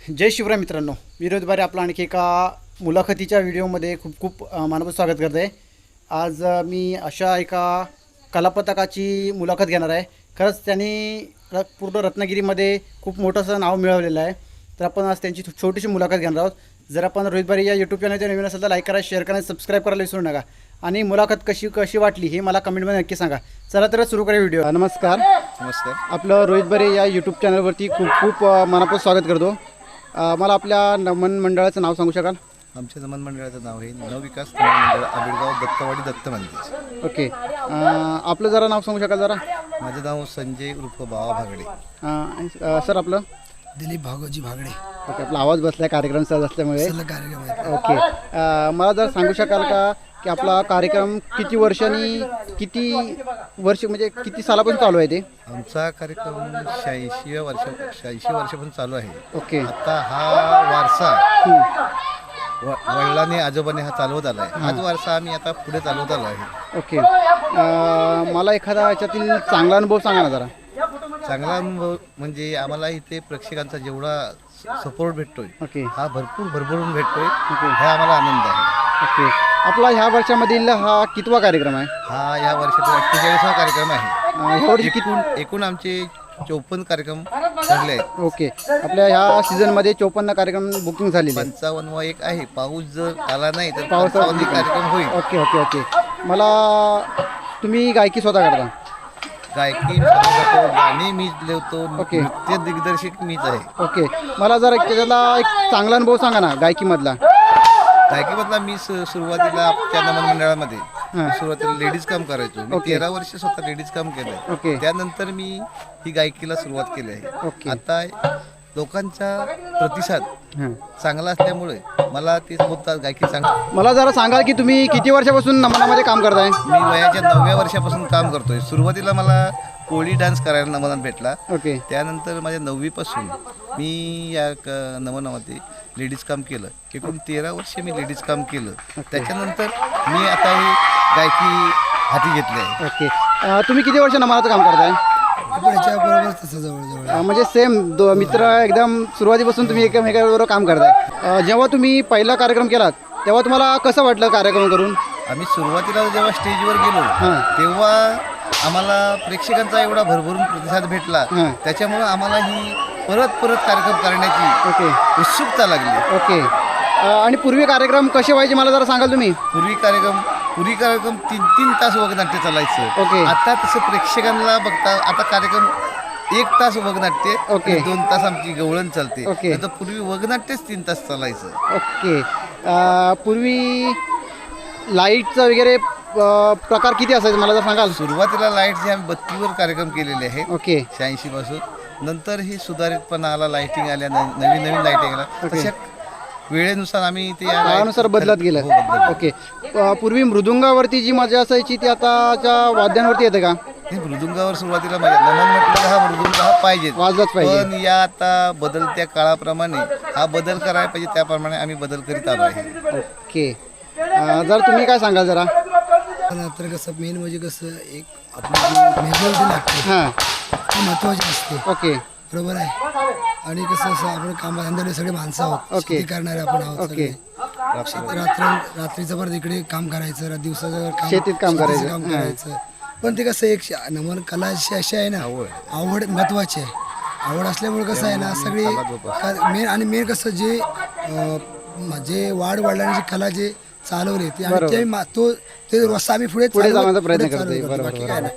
जय शिवराय मित्रांनो, मी रोहित बारे आपलं आणखी एका मुलाखतीच्या व्हिडिओमध्ये खूप खूप मनापासून स्वागत करत आहे। आज मी अशा एका कलापथकाची मुलाखत घेणार आहे। खरंच त्यांनी पूर्ण रत्नागिरीमध्ये खूप मोठंसं नाव मिळवलेलं आहे। तर आपण आज त्यांची छोटीशी मुलाखत घेणार आहोत। जर आपण रोहित बारे या यूट्यूब चॅनलच्या नवीन असेल तर लाईक करा, शेअर करा, सबस्क्राईब करायला विसरू नका। आणि मुलाखत कशी वाटली हे मला कमेंटमध्ये नक्की सांगा। चला तर सुरू करूया व्हिडिओ। नमस्कार। आपलं रोहित बारे या यूट्यूब चॅनलवरती खूप खूप मनापासून स्वागत करतो। मला आपल्या नमन मंडळाचं नाव सांगू शकाल? आमच्या नमन मंडळाचं नाव आहे नवविकास मंडळ आबिडगाव दत्तवाडी दत्त मंदिर। ओके, आपलं जरा नाव सांगू शकाल जरा? माझं नाव संजय उर्फ बावा भागडे। सर आपलं? दिलीप भागोजी भागडे। ओके, आपला आवाज बसला कार्यक्रम सहज असल्यामुळे। कार्यक्रम आहे। ओके, मला जर सांगू शकाल का की आपला कार्यक्रम किती वर्षांनी म्हणजे किती सालापासून चालू आहे ते? आमचा कार्यक्रम 86 वर्षापासून चालू आहे। ओके, आता हा वारसा वडिलांनी आजोबांनी हा चालवत आला आहे। हाच वारसा आम्ही आता पुढे चालवत आलो आहे। ओके, मला एखादा याच्यातील चांगला अनुभव सांगा ना जरा। चांगला अनुभव म्हणजे आम्हाला इथे प्रेक्षकांचा जेवढा सपोर्ट भेटतोय ओके, हा भरभरून भेटतोय, हा आम्हाला आनंद आहे। ओके, आपला ह्या वर्षामधील हा कितवा कार्यक्रम आहे? हा या वर्षाचा 48वा कार्यक्रम आहे। ह्या वर्षी एकूण आमचे 54 कार्यक्रम ठरले आहेत। ओके, आपल्या ह्या सीझनमध्ये 54 कार्यक्रम बुकिंग झालेले आहेत। 55वा एक आहे। पाऊस जर आला नाही तर पावसाळा 55 कार्यक्रम होईल। ओके ओके ओके, मला तुम्ही गायकी स्वतः करता? गायकी करतो, गाणी मीच लिहितो, ओके. नृत्य दिग्दर्शक मीच आहे। ओके, मला जर त्याच्यातला एक चांगला अनुभव सांगा ना गायकीमधला। गायकीमधला मी सुरुवातीला आमच्या नमन मंडळामध्ये हां. सुरुवातीला लेडीज काम करायचो। मी ओके. 13 वर्ष स्वतः लेडीज काम केलंय। ओके. त्यानंतर मी ही गायकीला सुरुवात केली आहे। ओके. आता लोकांचा प्रतिसाद हां, चांगला असल्यामुळे मला ते बोलतात गायकी चांगली। मला जरा सांगा की तुम्ही किती वर्षापासून नमनामध्ये काम करताय? मी वयाच्या 9व्या वर्षापासून काम करतोय। सुरुवातीला मला कोळी डान्स करायला नमनात भेटला। ओके, त्यानंतर माझ्या 9वीपासून मी या नमनामध्ये लेडीज काम केलं। एकूण 13 वर्ष मी लेडीज काम केलं। त्याच्यानंतर मी आता ही गायकी हाती घेतली आहे। ओके, तुम्ही किती वर्ष नमनाचं काम करताय? बरोबर तसं जवळजवळ म्हणजे सेम मित्र एकदम सुरुवातीपासून तुम्ही एकमेकांबरोबर काम करताय। जेव्हा तुम्ही पहिला कार्यक्रम केलात तेव्हा तुम्हाला कसं वाटलं कार्यक्रम करून? आम्ही सुरुवातीला जेव्हा स्टेजवर गेलो हां. तेव्हा आम्हाला प्रेक्षकांचा एवढा भरभरून प्रतिसाद भेटला, हां. त्याच्यामुळं आम्हाला ही परत कार्यक्रम करण्याची ओके उत्सुकता लागली। ओके, आणि पूर्वी कार्यक्रम कसे व्हायचे मला जरा सांगाल तुम्ही? पूर्वी कार्यक्रम 3 तास वगनाट्य चालायचं। ओके. आता तसं प्रेक्षकांना बघता आता कार्यक्रम 1 तास वगनाट्य, ओके. 2 तास आमची गवळण चालते। ओके. आता पूर्वी वगनाट्यच 3 तास चालायचं। ओके, पूर्वी लाईटचं वगैरे प्रकार किती असायचं मला जर सांगाल? सुरुवातीला लाईटचे आम्ही 32वर कार्यक्रम केलेले आहेत ओके 86 पासून। नंतर ही सुधारितपणा आला, लाईटिंग आल्या, नवीन लाईटिंग आला। ओके. तशा वेळेनुसार आम्ही ते काळानुसार बदलत गेलं। हो, बदलत. ओके, पूर्वी मृदुंगावरती जी मजा असायची ती आताच्या वाद्यांवरती येते का? हे मृदुंगावर सुरुवातीला नमन म्हटलं हा मृदुंग हा पाहिजे, वाजलाच पाहिजे। पण या आता बदलत्या काळाप्रमाणे हा बदल करायला पाहिजे, त्याप्रमाणे आम्ही बदल करीत आलो आहे। ओके, जर तुम्ही काय सांगाल जरा? तर कसं मेन म्हणजे कसं एक आपली जी मेजॉरिटी लागते हां, ती महत्त्वाची असते। ओके बरोबर आहे। आणि कसं असं आपण कामधंद्याने सगळे माणसं आहोत, ओके. शेती करणारे आपण आहोत ओके. सगळे। रात्रीचं परत इकडे काम करायचं, दिवसाचं शेतीत काम शेतीचं करायचं. काम हां. करायचं। पण ते कसं एक नमन कला अशी आहे ना, आवड महत्त्वाची आहे। आवड असल्यामुळे कसं आहे ना सगळी मेन कसं जे वाढवडिलांची कला जे चालवली ती ते रस्ता आम्ही पुढे जाण्याचा प्रयत्न करतोय। चालवतो, बरोबर बाकी काय नाही।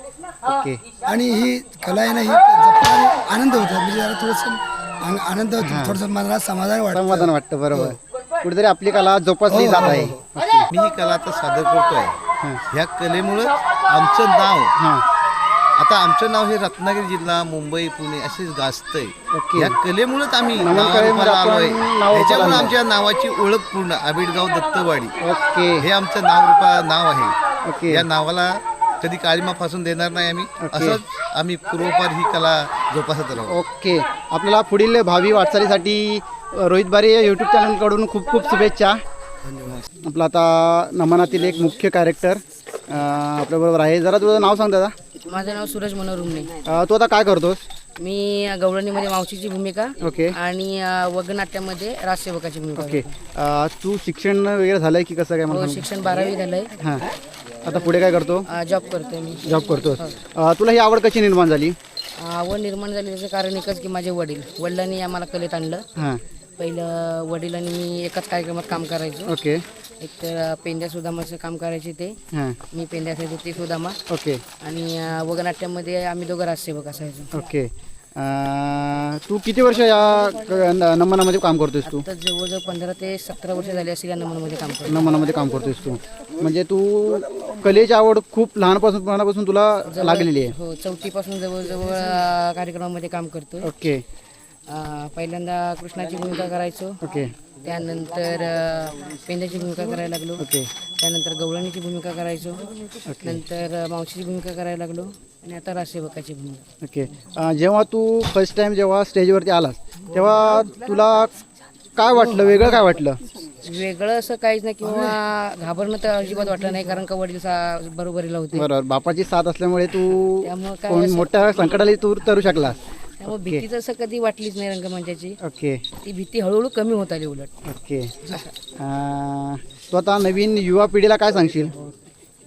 ओके, आणि ही कला आहे ना ही जपण्याने आनंद होतो, म्हणजे जरा थोडंसं आनंद होतो, थोडंसं मनाला समाधान समाधान वाटतं। बरोबर, कुठेतरी आपली कला जोपासली जात आहे। मी ही कला आता सादर करतोय। ह्या कलेमुळं आमचं नाव हां, आमचं नाव हे रत्नागिरी जिल्हा, मुंबई, पुणे असेच गाजतंय। ओके. या कलेमुळेच आम्ही नमन नावारूपाला कलेमुळे आलोय। आपण नावारूपाला त्याच्यामुळे आलोय. आमच्या नावाची ओळख पूर्ण आबिडगाव दत्तवाडी ओके हे आमचं नाव आहे। ओके. या नावाला कधी काळीमा फासून देणार नाही आम्ही। असंच आम्ही पूर्वपार ही कला जोपासत राहू। ओके, आपल्याला पुढील भावी वाटचालीसाठी रोहित बारे या यूट्यूब चॅनलकडून खूप खूप शुभेच्छा। आपलं आता नमनातील एक मुख्य कॅरेक्टर आपल्याबरोबर आहे। जरा तुझं नाव सांग दादा। माझं नाव सूरज मनोरुमने। तू आता काय करतोस? मी गवळणीमध्ये मावशीची भूमिका ओके आणि वगनाट्यामध्ये राजसेवकाची भूमिका ओके तू शिक्षण वगैरे झालंय की कसं काय हो, मला शिक्षण 12वी झालंय. हां आता पुढे काय करतो जॉब करतोय मी. जॉब करतोस तुला ही आवड कशी निर्माण झाली आवड निर्माण झाली त्याचं कारण एकच की माझे वडिलांनी आम्हाला कलेत आणलं. हां पहिलं वडिलांनी मी एकाच कार्यक्रमात काम करायचो. ओके एक तर पेंड्या सुदामाचं काम करायचे ते हां मी पेंड्या असायचो ती सुदामा ओके आणि वगनाट्यामध्ये आम्ही दोघं राजसेवक असायचो. ओके तू किती वर्ष या नमनामध्ये काम करतोयस तू तर जवळजवळ 15 ते 17 वर्ष झाली असेल या नमनमध्ये काम करतो. नमनामध्ये काम करतोयस तू म्हणजे तू कलेची आवड खूप लहानपासून तुला लागलेली आहे हो 4थी पासून जवळजवळ कार्यक्रमामध्ये काम करतो. ओके पहिल्यांदा कृष्णाची भूमिका करायचो. ओके त्यानंतर पेंड्याची भूमिका करायला लागलो. ओके त्यानंतर गवळणीची भूमिका करायचो. नंतर मावशीची भूमिका करायला लागलो आणि आता राजसेवकाची भूमिका. ओके जेव्हा तू फर्स्ट टाइम जेव्हा स्टेजवरती आलास तेव्हा तुला काय वाटलं वेगळं काय वाटलं वेगळं असं काहीच नाही किंवा घाबरणं तर अजिबात वाटलं नाही कारण का वडील बरोबरीला होते. बरोबर बापाची साथ असल्यामुळे तू त्यामुळं काय कोण मोठ्या संकटाला तू तरू शकलास त्यामुळे भीती तर असं कधी वाटलीच नाही रंगमंचाची. ओके ती भीती हळूहळू कमी होत आली उलट. ओके तू आता नवीन युवा पिढीला काय सांगशील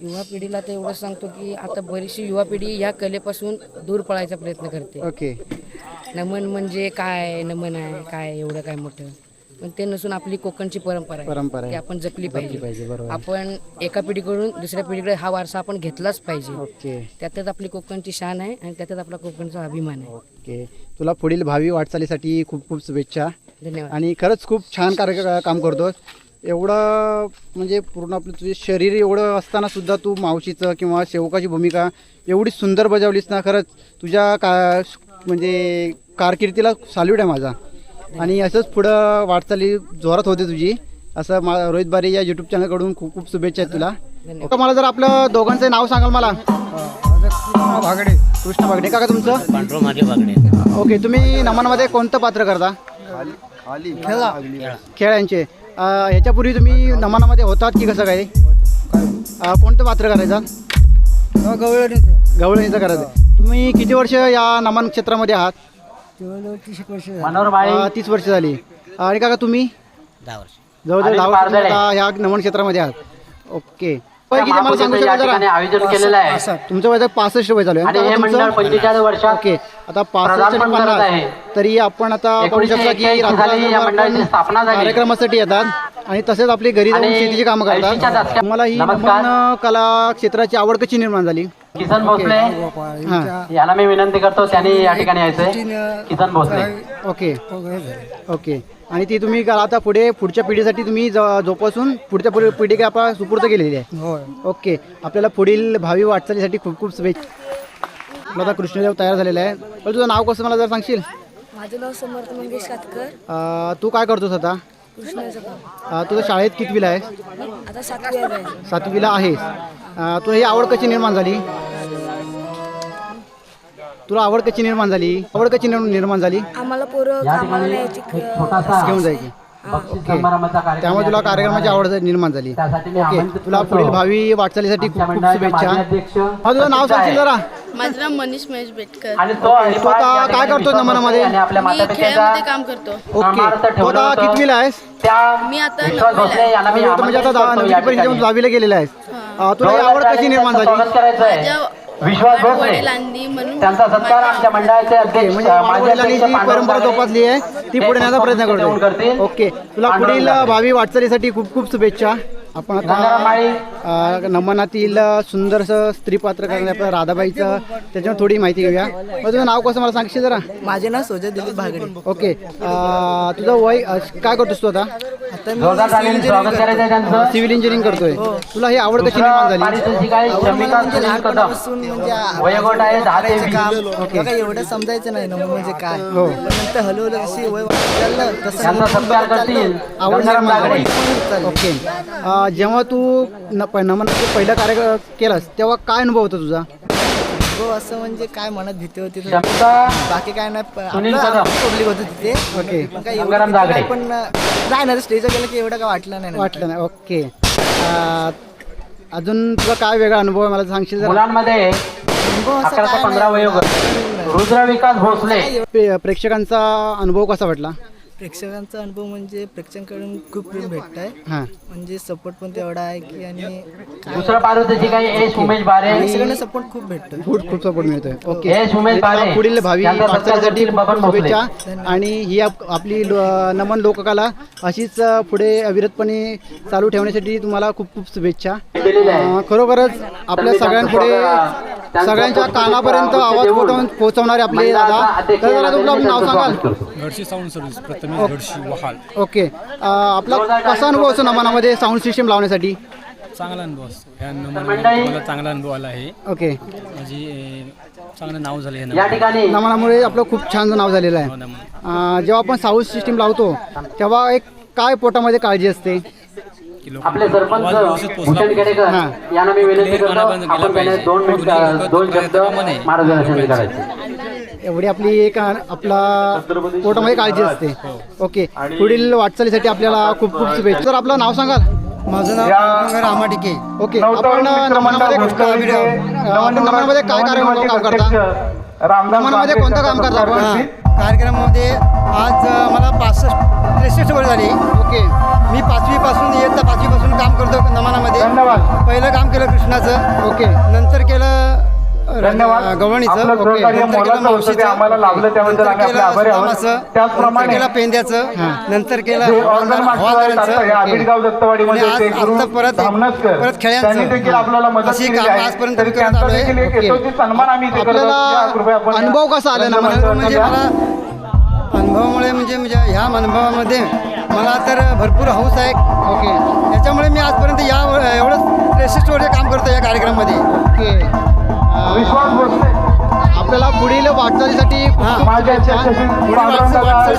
युवा पिढीला तर एवढं सांगतो की आता बरीचशी युवा पिढी ह्या कलेपासून दूर पळायचा प्रयत्न करते. ओके नमन म्हणजे काय नमन आहे काय एवढं काय मोठं पण ते नसून आपली कोकणची परंपरा परंपरा ती आहे आपण जपली पाहिजे. पाहिजे बरोबर आपण एका पिढीकडून दुसऱ्या पिढीकडे हा वारसा आपण घेतलाच पाहिजे. ओके त्यातच आपली कोकणची शान आहे आणि त्यातच आपला कोकणचा अभिमान आहे. ओके तुला पुढील भावी वाटचालीसाठी खूप खूप शुभेच्छा धन्यवाद. आणि खरंच खूप छान काम करतोस एवढं म्हणजे पूर्ण आपलं तुझे शरीर एवढं असताना सुद्धा तू मावशीचं किंवा सेवकाची भूमिका एवढी सुंदर बजावलीस ना खरंच तुझ्या म्हणजे कारकिर्दीला सॅल्यूट आहे माझा आणि असंच पुढं वाटचाली जोरात होते तुझी असं रोहित बारे या यूट्यूब चॅनलकडून खूप खूप शुभेच्छा आहेत तुला. धन्यवाद. मला जर आपलं दोघांचं नाव सांगाल मला भागडे कृष्ण बागडे काका तुमचं पांडुरंग माझे बागडे. ओके तुम्ही नमनमध्ये कोणतं पात्र करता खेळ यांचे ह्याच्यापूर्वी तुम्ही नमनामध्ये होतात की कसं काय कोणतं पात्र करायचं गवळणीचं करायचं तुम्ही किती वर्ष या नमन क्षेत्रामध्ये आहात 30 वर्ष झाली आणि काका तुम्ही 10 वर्ष. जवळजवळ 10 वर्ष आता ह्या नमन क्षेत्रामध्ये आहात ओके किती मला सांगू या शकाल ठिकाणी जरा आयोजन केलेलं आहे तुमचं वय 65 वय चालू आहे आणि आणि हे काका मंडळ तुमचं 45 वर्षात ओके आता 65 प्रदान पण करत 50 आहे. तरी आपण आता पाहू शकता की 1981 साली या मंडळाची स्थापना झाली. कार्यक्रमासाठी येतात आणि तसेच आपली घरी जाऊन आणि शेतीची कामं 80च्या करतात दशकात- तुम्हाला ही नमस्कार. नमन कला क्षेत्राची आवड कशी निर्माण झाली किसन भोसले हां याला मी विनंती करतो त्यांनी या ठिकाणी यायचंय. किसन भोसले ओके ओके आणि ती तुम्ही आता पुढच्या पिढीसाठी तुम्ही जोपासून पुढच्या पिढीकडे आपण सुपूर्द केलेली आहे ओके आपल्याला पुढील भावी वाटचालीसाठी खूप खूप शुभेच्छा. आपला आता कृष्णदेव तयार झालेला आहे पण तुझं नाव कसं मला जर सांगशील माझं नाव समर्थ मंगेश कातकर. तू काय करतोस आता कृष्णाचं काम तुझं शाळेत कितवीला आहे आता 7वी आहे. 7वीला आहेस तुला ही आवड कशी निर्माण झाली तुला आवड कशी निर्माण झाली आम्हाला पोरं कामाला न्यायची छोटासा घेऊन जायची बक्षीस समारंभाचा कार्यक्रम त्यामुळे तुला कार्यक्रमाची आवड निर्माण झाली त्यासाठी मी ओके आमंत्रित तुला करतो. पुढील भावी वाटचालीसाठी खूप खूप मंडळाचे शुभेच्छा माजी अध्यक्ष हा तुझं नाव सांगशील जरा माझं नाव मनीष महेश बेटकर. आणि तो तू आता काय करतो नमनामध्ये आणि आपल्या माता पित्याचा काम करतो. ओके तू आता कितवीला आहेस मी आता विश्वास भोसले यांना मी म्हणजे आता आमंत्रित करतो या नववी परीक्षा ठिकाणी. 10वीला गेलेला आहेस तुला ही आवड कशी निर्माण झाली स्वागत करायचं आहे. विश्वास भोसले म्हणून त्यांचा सत्कार आमच्या मंडळाचे अध्यक्ष म्हणजे माजी वडिलांनी अध्यक्ष जी पांडुरंग परंपरा बागडे जोपासली आहे ती पुढे नेण्याचा प्रयत्न देऊन करतो करतील. ओके तुला पांडुरंग पुढील बागडे. भावी वाटचालीसाठी खूप खूप शुभेच्छा. आपण गंगाराम माळी. आता नमनातील सुंदरसं स्त्री पात्र करण्यात आपल्या राधाबाईचं त्याच्यावर थोडी माहिती घेऊया तुझं नाव कसं मला सांगशील जरा माझे नाव सोजय दिलीप भागडे. ओके तुझं वय काय करतोस तू आता आता मी जोरदार तालीने स्वागत करायचं आहे त्यांचं. सिव्हिल इंजिनिअरिंग करतोय तुला ही आवड कशी निर्माण झाली पारितोषिक आहे शमिका सुनील कदम. लहानपणापासून म्हणजे वयोगट आहे 10 ते 20. काम बघा एवढं समजायचं नाही नमन म्हणजे काय हो. पण नंतर हळूहळू जशी वय वाढत चाललं तसं त्यांचा नमन सत्कार चाललं. करतील आवड गंगाराम निर्माण बागडे. झाली. ओके जेव्हा तू नमनाचं पहिला कार्य केलास तेव्हा काय अनुभव होता तुझा हो असं म्हणजे काय मनात भीती होती तर शमिका बाकी काय नाही सुनील कदम. पब्लिक होती तिथे ओके पण काय गंगाराम एवढं बागडे. काय पण राहणार स्टेजवर गेलं की एवढं काय वाटलं नाही वाटलं नाही ओके अजून तुझा काय वेगळा अनुभव आहे मला सांगशील जरा अनुभव असं 11 ते काय 15 नाही. वयोगट. रुद्र विकास भोसले. प्रेक्षकांचा अनुभव कसा वाटला? प्रेक्षकांचा अनुभव म्हणजे प्रेक्षकांकडून खूप प्रेम भेटत आहे. हां, म्हणजे सपोर्ट पण तेवढा आहे की आणि दुसरा पारितोषिक काही एस उमेश बारे. प्रेक्षकांना सपोर्ट खूप भेटतो. खूप सपोर्ट मिळतोय. ओके, एस उमेश बारे. पुढील भावी त्यांचा वाटचालीसाठी सत्कार बबन भोसले. शुभेच्छा. आणि ही आपली नमन लोककला अशीच पुढे अविरतपणे चालू ठेवण्यासाठी तुम्हाला खूप खूप शुभेच्छा. खरोखरच आपल्या सगळ्यांपुढे सगळ्यांच्या कानापर्यंत आवाज पोहोचवणारे आपले दादा. तर दादा तुमचं आपलं नाव सांगाल? घडशी साऊंड सर्व्हिस प्रथमेश घडशी वहाल. ओके, आपला कसा अनुभव असतो नमनामध्ये साऊंड सिस्टीम लावण्यासाठी? चांगला अनुभव असतो. ह्या नंबरमध्ये मला चांगला अनुभव आला आहे. ओके, माझी चांगलं नाव झालं या या ठिकाणी नमनामुळे आपलं खूप छान नाव झालेलं आहे. जेव्हा आपण साऊंड सिस्टीम लावतो तेव्हा एक काय पोटामध्ये काळजी असते? आपले सरपंच भूषण खेडेकर यांना मी विनंती करतो आपण त्याने 2 शब्द मार्गदर्शन करायचे. एवढी आपली एक आपला पोटामध्ये काळजी असते. ओके, पुढील वाटचालीसाठी आपल्याला खूप खूप शुभेच्छा. तर आपलं नाव सांगाल? माझं नाव रामा टिके. ओके, आपण नमनामध्ये काय काम करता? नमनामध्ये कोणतं काम करता आपण? कार्यक्रमामध्ये आज मला 63 वर्ष झाली. ओके, मी 5वी पासून इयत्ता 5वी पासून काम करतो नमनामध्ये. पहिलं काम केलं कृष्णाचं. ओके, नंतर केलं गवळणीचं. नंतर केलं मावशीचं. नंतर केलं रामाचं. नंतर केलं पेंद्याचं. नंतर केलं हवालदारांचं. आणि आज आता परत खेळ्यांचं. अशी काम आजपर्यंत मी करत आलोय. आपल्याला अनुभव कसा आला ना? म्हणजे मला अनुभवामुळे म्हणजे ह्या अनुभवामध्ये मला तर भरपूर हौस आहे. ओके, त्याच्यामुळे मी आजपर्यंत एवढं 63 वर्ष काम करतो या कार्यक्रमामध्ये. ओके, आपल्याला पुढील वाटचालीसाठी खूप शुभेच्छा.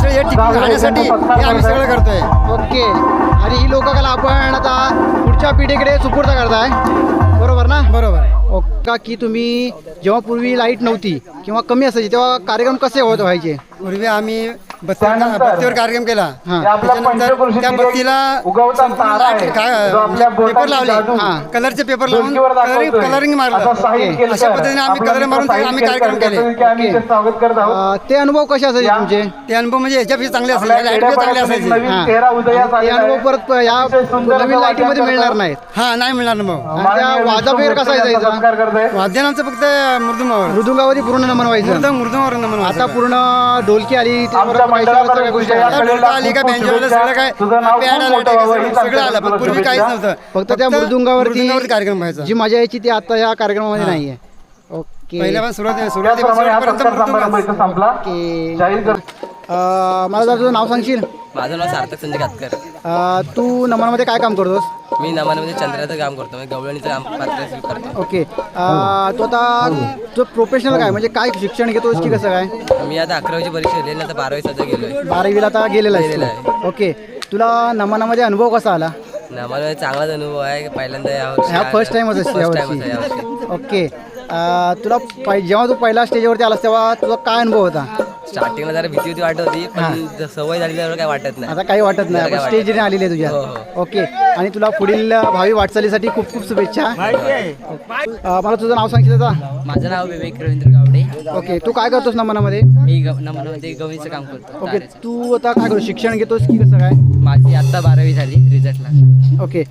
हे टिकून राहण्यासाठी हे आम्ही सगळं करतोय. ओके, आणि ही लोककला आपण आता पुढच्या पिढीकडे सुपूर्द करताय, बरोबर ना? बरोबर. का की तुम्ही जेव्हा पूर्वी लाईट नव्हती किंवा कमी असायची तेव्हा कार्यक्रम कसे होत व्हायचे? पूर्वी आम्ही बत्तीवर कार्यक्रम केला. हां, त्याच्यानंतर त्या बत्तीला पेपर लावले. कलरचे पेपर लावून कलरिंग मारलं. अशा पद्धतीने आम्ही कलर मारून आम्ही कार्यक्रम केले. ते अनुभव कसे असायचे तुमचे? ते अनुभव म्हणजे ह्याच्यापेक्षा चांगले असायचे. लाईटपेक्षा चांगले असायचे. ते अनुभव परत या नवीन लाईटीमध्ये मिळणार नाहीत. हा, नाही मिळणार अनुभव. आणि त्या वाजापेर कसा जायचा? वाद्यानांचं फक्त मृदुंगावर मृदुंगावरती पूर्ण नमन व्हायचं. मृदुंगावर नमन. आता पूर्ण डोलकी आली, आली का बँजोला सगळं काय पॅड आलं, सगळं आलं. पण पूर्वी काहीच नव्हतं. फक्त त्या मृदुंगावरती कार्यक्रम व्हायचा. जी मजा यायची ती आता या कार्यक्रमामध्ये नाहीये. ओके, पहिल्यापासून सुरुवातीपर्यंत मला जर तुझं नाव सांगशील? माझं नाव सार्थक संजय घातकर. तू नमनामध्ये काय काम करतोस? मी नमानमध्ये चंद्राचं काम करतो. मी गवळणीचं काम पात्र करतो. ओके, तू आता तुझं प्रोफेशनल काय म्हणजे काय शिक्षण घेतोस की कसं काय? मी आता 11वीची परीक्षा दिली नंतर 12वी सध्या गेलोय. 12वीला आता गेलेला गेलेला आहे. ओके, तुला नमनामध्ये अनुभव कसा आला? नमानमध्ये चांगलाच अनुभव आहे. पहिल्यांदा यावर्षी ह्या फर्स्ट टाइमच असते यावर्षी. ओके, तुला जेव्हा तू पहिला स्टेजवरती आलास तेव्हा तुझा काय अनुभव होता? स्टार्टिंगला जरा भीती वाटत होती, पण सवय झाली त्यावर काय वाटत नाही. आता काही वाटत नाही, आपण स्टेजने आलेली आहे तुझ्या. ओके, आणि तुला पुढील भावी वाटचालीसाठी खूप खूप शुभेच्छा. मला तुझं नाव सांगितलं आता? माझं नाव विवेक रवींद्र गावडे. ओके, तू काय करतोस नमनामध्ये? मी नमानमध्ये गवळणीचं काम करतो. ओके, तू आता काय करू शिक्षण घेतोस की कसं काय? माझी आत्ता 12वी झाली रिझल्टला. ओके,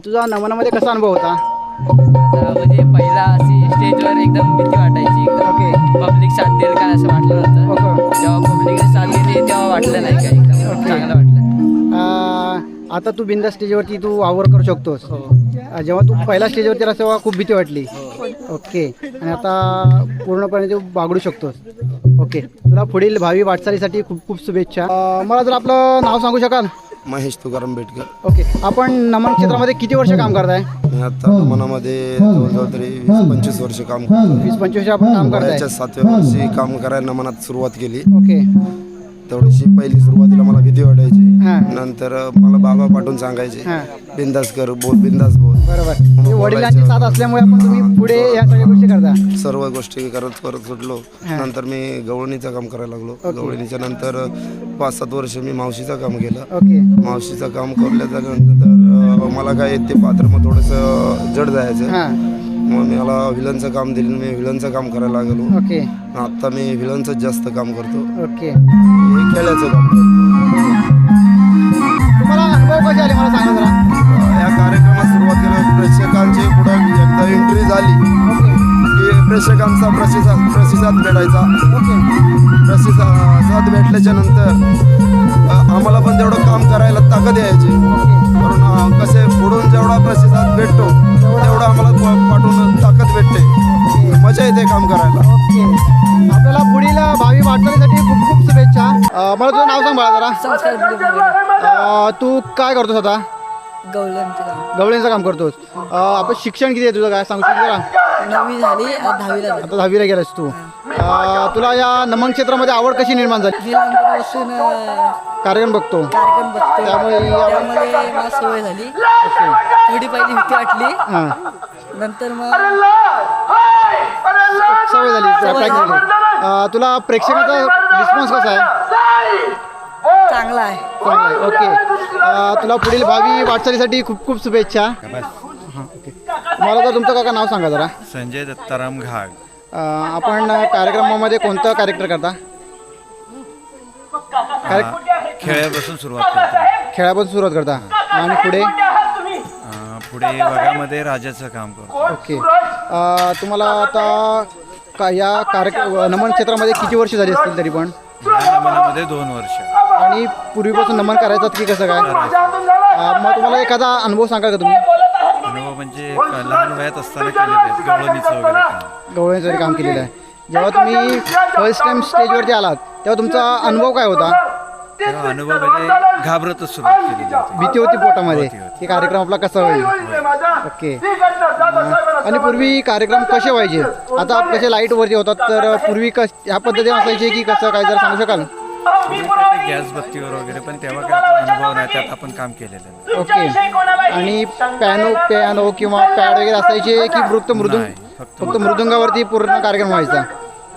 तुझा नमनामध्ये कसा अनुभव होता? म्हणजे पहिला अशी स्टेजवर एकदम भीती वाटायची. एकदम ओके, पब्लिक साथ देईल काय असं वाटलं नव्हतं. ओके, जेव्हा पब्लिक साथ दिली तेव्हा वाटलं नाही काय, एकदम चांगलं वाटलं. आता तू बिंदा स्टेजवरती तू वावर करू शकतोस. जेव्हा तू पहिला स्टेजवरती आलास तेव्हा खूप भीती वाटली. ओके, आणि आता पूर्णपणे तू बागडू शकतोस. ओके, तुला पुढील भावी वाटचालीसाठी खूप खूप शुभेच्छा. मला जर आपलं नाव सांगू शकाल? महेश तुकाराम बेटकर. ओके, आपण नमन क्षेत्रामध्ये किती वर्ष काम करताय? मी आता नमनामध्ये जवळजवळ तरी 20-25 वर्ष काम करतो. 20-25 वर्ष आपण काम करताय. 7व्या वर्षी काम करायला नमनात सुरुवात केली. ओके, तेवढीशी पहिली सुरुवातीला मला भीती वाटायची. हां, नंतर मला बाबा पाठवून सांगायचे हां, बिंदास कर, बोल बिंदास बोल. बरोबर. म्हणजे वडिलांची साथ असल्यामुळे आपण तुम्ही पुढे या सगळ्या गोष्टी करता. सर्व गोष्टी करत सुटलो. नंतर मी गवळणीचं काम करायला लागलो. गवळणीच्या नंतर 5-7 वर्ष मी मावशीचं काम केलं. ओके, मावशीचं काम करल्याच्या नंतर मला काय ते पात्र मग थोडंसं जड जायचं. हां, मग मला व्हिलनचं काम दिलं, मी व्हिलनचं काम करायला लागलो. ओके आत्ता मी व्हिलनचंच जास्त काम करतो, ओके. हे खेळाचं काम करतो. तुम्हाला अनुभव कसे आले मला सांगा जरा. या कार्यक्रमात सुरुवात केल्यावर प्रेक्षकांची पुढं एकदा एंट्री झाली की प्रेक्षकांचा प्रतिसाद भेटायचा. प्रतिसाद भेटल्याच्या नंतर आम्हाला पण तेवढं काम करायला ताकद यायची. कारण कसे पुढून जेवढा प्रतिसाद भेटतो तेवढा आम्हाला पाठवून ताकद भेटते, मजा येते काम करायला. ओके. आपल्याला पुढील भावी वाटचालीसाठी खूप खूप शुभेच्छा. मला तुझं नाव सांग बाळा जरा. संस्कार दिलीप मुंगे. तू काय करतोस आता? गवळणचं काम. गवळींचं काम करतोस. आपलं शिक्षण किती आहे तुझं, काय सांगू शकतो जरा? 9वी झाली, आता 10वीला झाली. आता 10वीला गेलास तू. तुला या नमन क्षेत्रामध्ये आवड कशी निर्माण झाली? मी लहानपणापासून कार्यक्रम बघतो कार्यक्रम बघतो, त्यामुळे त्यामुळे मला सवय झाली. थोडी पहिली भीती वाटली, हां नंतर मग सवय झाली practice झाली. तुला प्रेक्षकांचा रिस्पॉन्स कसा आहे? चांगला आहे. चांगला आहे. ओके. तुला पुढील भावी वाटचालीसाठी खूप खूप शुभेच्छा. हां ओके. मला तर तुमचं काका नाव सांगा जरा. संजय दत्ताराम घाग. आपण कार्यक्रमामध्ये कोणतं कॅरेक्टर करता? खेळापासून सुरुवात करतो. खेळापासून सुरुवात करता आणि पुढे पुढे वगामध्ये राजाचं काम करतो. ओके. तुम्हाला आता या नमन क्षेत्रामध्ये किती वर्ष झाली असतील तरी पण? या नमनामध्ये 2 वर्ष. आणि पूर्वीपासून नमन करायचं की कसं काय? मग तुम्हाला एखादा अनुभव सांगा का तुम्ही? अनुभव म्हणजे लहान वयात असताना केलेले आहेत गवळणीचं वगैरे काम. गवळणीचं काम केलेलं आहे. जेव्हा तुम्ही फर्स्ट टाइम स्टेजवरती आलात तेव्हा तुमचा अनुभव काय होता? तेव्हा अनुभव म्हणजे घाबरतच सुरुवात केलेली होती. भीती होती पोटामध्ये भीती होती. की कार्यक्रम आपला कसा होईल. ओके. आणि पूर्वी कार्यक्रम कसे व्हायचे? आता कसे लाईटवरती होतात, तर पूर्वी ह्या पद्धतीने असायचे की कसं काय, जर सांगू शकाल? गॅस बत्तीवर वगैरे, पण तेव्हा काय आपला अनुभव नाही, त्यात आपण काम केलेलं नाही. ओके. आणि पियानो किंवा पॅड वगैरे असायचे की फक्त फक्त मृदुंगावरती पूर्ण कार्यक्रम व्हायचा?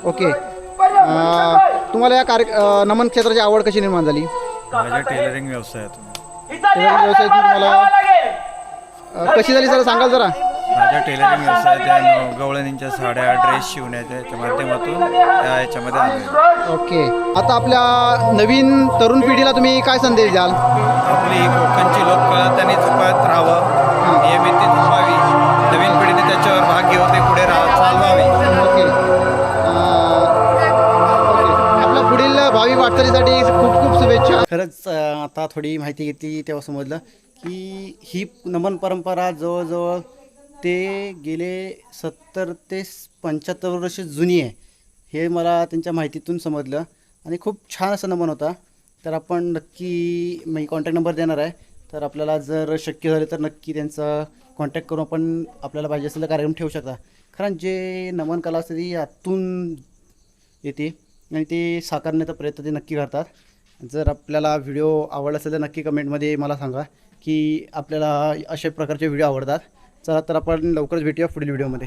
ओके. तुम्हाला या नमन क्षेत्राची आवड कशी निर्माण झाली? माझ्या टेलरिंग व्यवसायातून. टेलरिंग व्यवसायातून तुम्हाला कशी झाली जरा सांगाल जरा? माझ्या टेलरिंग व्यवसायात गवळणींच्या साड्या, ड्रेस शिवण्याच्या माध्यमातून याच्यामध्ये आलो. ओके. आता आपल्या नवीन तरुण पिढीला तुम्ही काय संदेश द्याल? आपली कोकणची लोककला त्यांनी जपत राहावं, नियमित ती जपावी, नवीन पिढीने त्याच्यावर भाग घेऊन ते पुढे चालवावे. ओके. आपल्या पुढील भावी वाटचालीसाठी खूप खूप शुभेच्छा. खरंच आता थोडी माहिती घेतली तेव्हा समजलं की ही नमन परंपरा जवळजवळ ते गेले 70 ते 75 वर्ष जुनी आहे, हे मला त्यांच्या माहितीतून समजलं. आणि खूप छान असं नमन होता. तर आपण नक्की मी कॉन्टॅक्ट नंबर देणार आहे, तर आपल्याला जर शक्य झालं तर नक्की त्यांचा कॉन्टॅक्ट करून आपण आपल्याला पाहिजे असेल तर कार्यक्रम ठेवू शकता. कारण जे नमन कला असते ती आतून येते आणि ते साकारण्याचा प्रयत्न ते नक्की करतात. जर आपल्याला व्हिडिओ आवडला असेल तर नक्की कमेंटमध्ये मला सांगा की आपल्याला अशा प्रकारचे व्हिडिओ आवडतात. चला तर आपण लवकरच भेटूया पुढील व्हिडिओमध्ये.